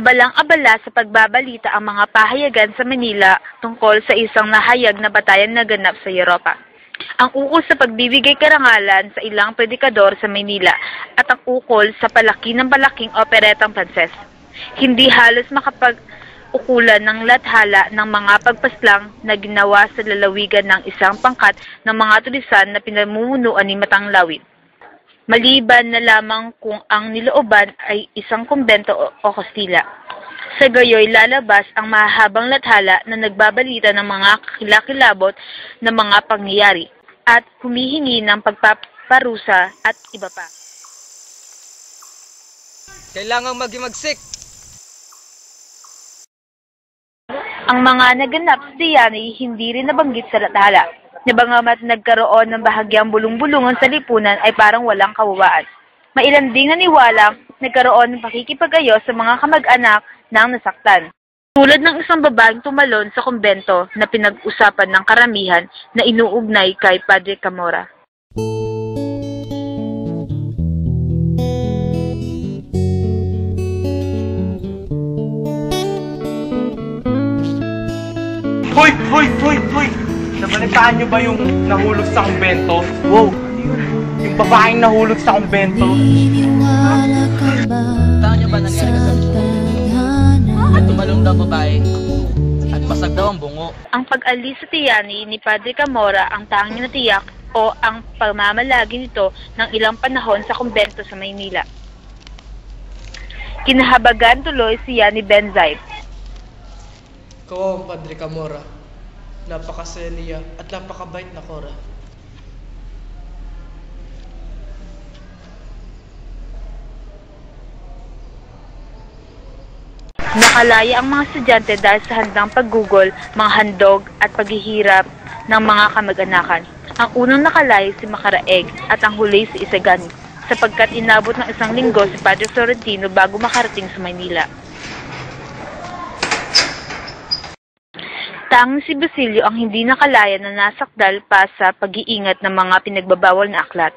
Abalang-abala sa pagbabalita ang mga pahayagan sa Manila tungkol sa isang nahayag na batayan na ganap sa Europa. Ang ukol sa pagbibigay karangalan sa ilang predikador sa Manila at ang ukol sa palaki ng palaking operetang Pranses. Hindi halos makapag-ukulan ng lathala ng mga pagpaslang na ginawa sa lalawigan ng isang pangkat ng mga tulisan na pinamumunuan ni Matang Lawit. Maliban na lamang kung ang nilooban ay isang kumbento o Kastila. Sa gayoy lalabas ang mahahabang lathala na nagbabalita ng mga kakilakilabot na mga pangyayari at humihingi ng pagpaparusa at iba pa. Kailangang magimagsik! Ang mga naganap sa Tiyanay hindi rin nabanggit sa lathala. Nabangamat nagkaroon ng bahagyang bulong-bulungan sa lipunan ay parang walang kawawaan. Mailan ding naniwalang nagkaroon ng pakikipag-ayos sa mga kamag-anak ng nasaktan. Tulad ng isang babaeng tumalon sa kumbento na pinag-usapan ng karamihan na inuugnay kay Padre Camora. Hoy! Hoy! Hoy! Hoy! Nabalitaan niyo ba yung nahulog sa kumbento? Wow! Yung babaeng nahulog sa kumbento. Tao niyo ba nangyari kagabi? At tumalong daw babae at basag daw ang bungo. Ang pag-alis sa Tiyanay ni Padre Camora ang tanging natiyak o ang pamamalagi nito ng ilang panahon sa kumbento sa Maynila. Kinahabagan tuloy siya ni Benzaib. Ikaw ang Padre Camora. Napakasaya niya at napakabait na Cora. Nakalaya ang mga estudyante dahil sa handang paggugol, mga handog at paghihirap ng mga kamag-anakan. Ang unang nakalaya si Macaraeg at ang huli si Isagani, sapagkat inabot ng isang linggo si Padre Florentino bago makarating sa Maynila. Tanging si Basilio ang hindi nakalaya na nasakdal pa sa pag-iingat ng mga pinagbabawal na aklat.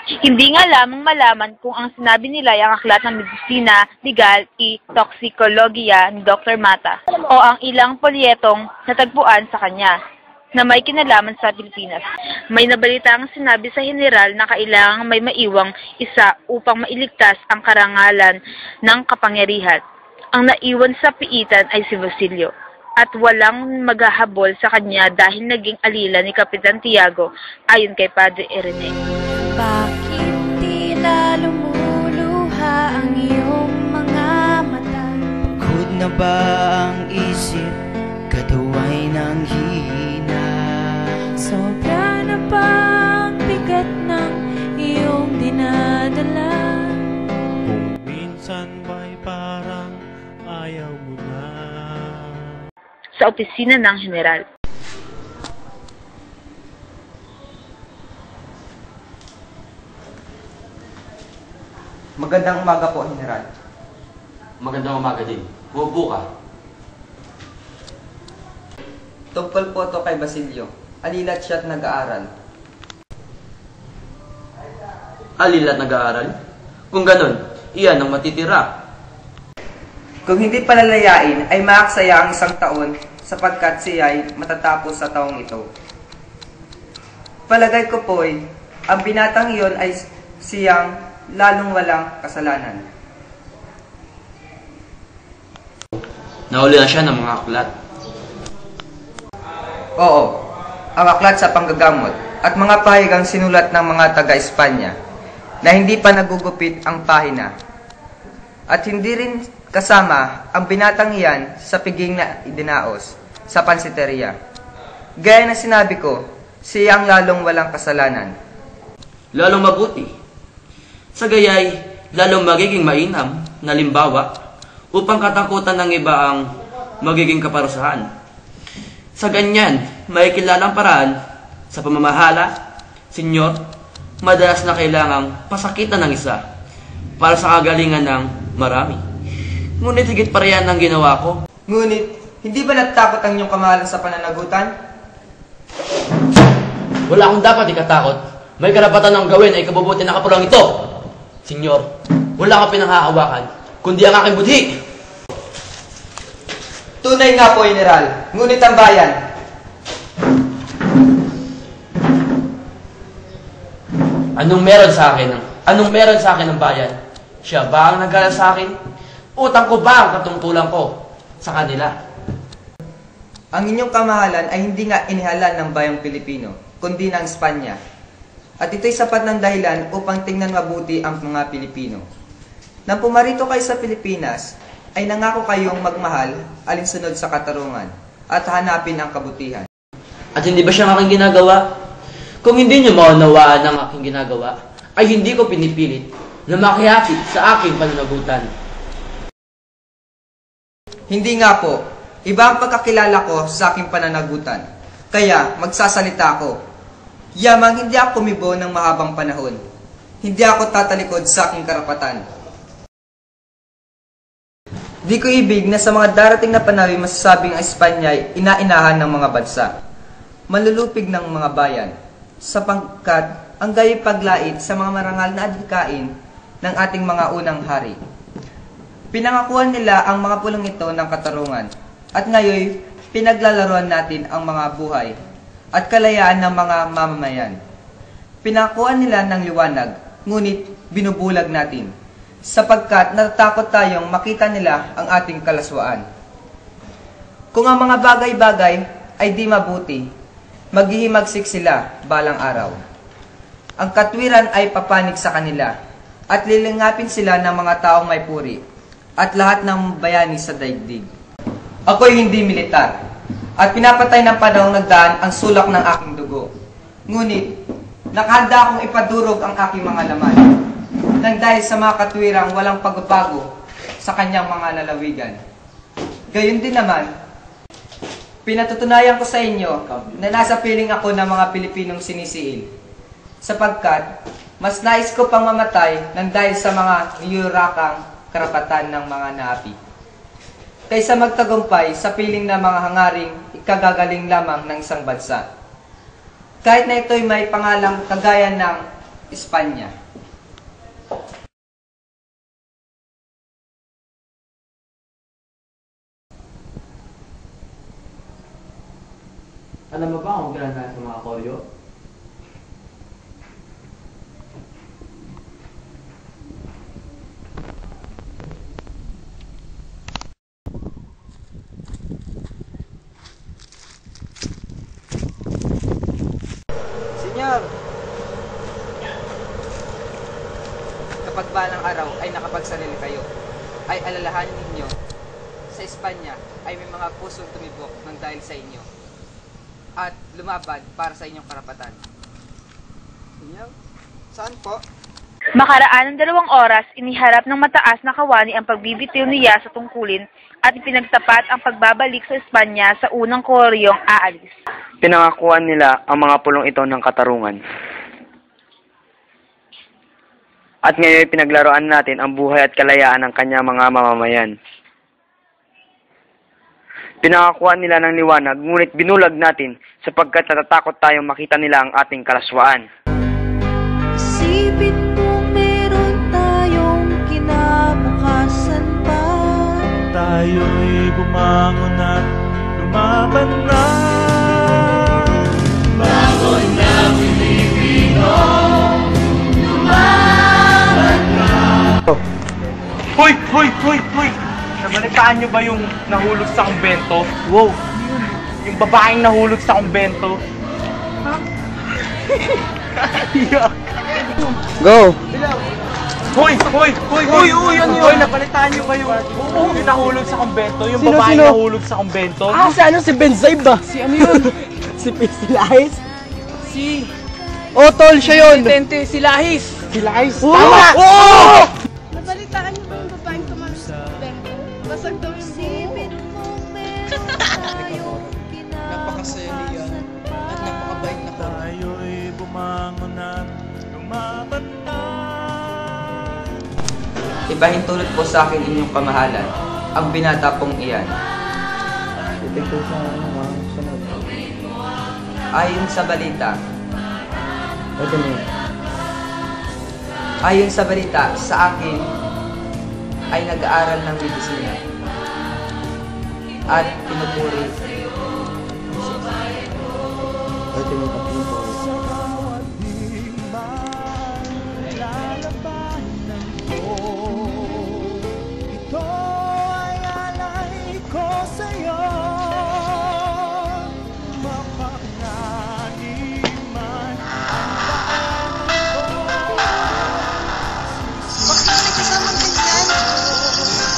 Hindi nga lamang malaman kung ang sinabi nila ay ang aklat ng Medicina Legal y Toxicologia ni Dr. Mata o ang ilang polyetong natagpuan sa kanya na may kinalaman sa Pilipinas. May nabalitang sinabi sa general na kailangang may maiwang isa upang mailigtas ang karangalan ng kapangyarihan. Ang naiwan sa piitan ay si Basilio. At walang maghahabol sa kanya dahil naging alila ni Kapitan Tiago ayon kay Padre Irene. Bakit tila lumuluha ang iyong mga mata? Pagod na ba ang isip, katawa'y nang hina? Sobra na ba ang bigat ng iyong dinadala? Kung minsan ba'y parang ayaw mo na. Sa opisina ng general. Magandang umaga po, General. Magandang umaga din. Umupo ka. Tungkol po to kay Basilio. Alilat siya at nag-aaral. Alilat nag-aaral? Kung ganon, iyan ang matitira. Kung hindi palalayain, ay maaksaya ang isang taon sapagkat siya ay matatapos sa taong ito. Palagay ko po'y, ang binatang iyon ay siyang lalong walang kasalanan. Nahuli na siya ng mga aklat. Oo, ang aklat sa panggagamot at mga pahigang sinulat ng mga taga-Espanya na hindi pa nagugupit ang pahina. At hindi rin kasama ang binatang iyan sa piging na idinaos sa pansiteria. Gaya na sinabi ko, siya ang lalong walang kasalanan. Lalong mabuti. Sa gayay, lalong magiging mainam na limbawa upang katakutan ng iba ang magiging kaparusahan. Sa ganyan, may kilalang paraan sa pamamahala, senyor, madalas na kailangang pasakitan ng isa para sa kagalingan ng marami. Ngunit higit pa riyan ang ginawa ko. Ngunit, hindi ba natakot ang iyong kamahalan sa pananagutan? Wala akong dapat ikatakot. May karapatan ng gawin ay kabubuti na kapulang ito. Senyor, wala ka pinanghahawakan, kundi ang aking budhi. Tunay nga po, General. Ngunit ang bayan, Anong meron sa akin? Anong meron sa akin ng bayan? Siya ba ang nagkala sa akin? Utang ko ba ang katungkulan ko sa kanila? ang inyong kamahalan ay hindi nga inihalal ng bayang Pilipino, kundi ng Espanya. At ito'y sapat ng dahilan upang tingnan mabuti ang mga Pilipino. Nang pumarito kayo sa Pilipinas, ay nangako kayong magmahal alinsunod sa katarungan at hanapin ang kabutihan. At hindi ba siya ang aking ginagawa? Kung hindi niyo maunawaan ang aking ginagawa, ay hindi ko pinipilit na makihakit sa aking pananagutan. Hindi nga po. Iba ang pagkakilala ko sa aking pananagutan. Kaya magsasalita ako. Yamang hindi ako kumibo ng mahabang panahon. Hindi ako tatalikod sa aking karapatan. Di ko ibig na sa mga darating na panahon masasabing ang Espanya ay inainahan ng mga bansa. Malulupig ng mga bayan. Sapagkat ang gayo'y paglait sa mga marangal na adhikain ng ating mga unang hari. Pinangakuan nila ang mga pulong ito ng katarungan. At ngayon, pinaglalaroan natin ang mga buhay at kalayaan ng mga mamamayan. Pinakuan nila ng liwanag, ngunit binubulag natin, sapagkat natatakot tayong makita nila ang ating kalaswaan. Kung ang mga bagay-bagay ay di mabuti, maghihimagsik sila balang araw. Ang katwiran ay papanig sa kanila, at lilingapin sila ng mga taong may puri, at lahat ng bayani sa daigdig. Ako'y hindi militar, at pinapatay ng panahong nagdaan ang sulak ng aking dugo. Ngunit, nakahanda akong ipadurog ang aking mga laman, nang dahil sa mga katwirang walang pagbabago sa kanyang mga lalawigan. Gayon din naman, pinatutunayan ko sa inyo na nasa piling ako ng mga Pilipinong sinisiil, sapagkat mas nais ko pang mamatay nang dahil sa mga niyurakang karapatan ng mga naapi, kaysa magtagumpay sa piling na mga hangaring ikagagaling lamang ng isang bansa. Kahit na ito'y may pangalang kagaya ng Espanya. Alam mo ba kung kailan tayo sa mga koryo? Senyor, kapag balang araw ay nakapagsarili kayo, ay alalahanin ninyo, sa Espanya ay may mga pusong tumibok ng dahil sa inyo, at lumabad para sa inyong karapatan. Senyor, saan po? Makaraan ng 2 oras, iniharap ng mataas na kawani ang pagbibitiw niya sa tungkulin at ipinagtapat ang pagbabalik sa Espanya sa unang koryong aalis. Pinangakuan nila ang mga pulong ito ng katarungan. At ngayon pinaglaruan natin ang buhay at kalayaan ng kanyang mga mamamayan. Pinangakuan nila ng liwanag, ngunit binulag natin sapagkat natatakot tayong makita nila ang ating kalaswaan. Isipin mo meron tayong kinabukasan pa. Tayo'y bumangon at lumaban na. Bangon na Pilipino, lumaban na. Hoy! Hoy! Hoy! Hoy! Nabalitaan nyo ba yung nahulog sa kumbento? Wow! Yung babaeng nahulog sa kumbento? Go! Hoy! Hoy! Hoy! Hoy! Hoy! Hoy! Nabalitaan nyo ba yung nahulog sa kumbento? Yung babaeng nahulog sa kumbento? Si ano? Si Benzaib ba? Si ano yun? Si Lahis? Si... Tol! Siya yun! Tente, si Lahis! Si Lahis! Tama! Oo! Nabalitaan niyo ba yung babaeng tumalon sa bento? Basag daw yung buhok. Napakasaya niya at napakabait na ko. Tayo'y bumangon at lumaban na. Ibahin tulad po sa akin inyong kamahalan, ang binata pong iyan. Ayon sa balita, sa akin ay nag-aaral ng medisina. at pinupuri.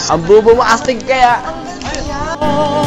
Ang bubo mo astig kaya. Ang ganda.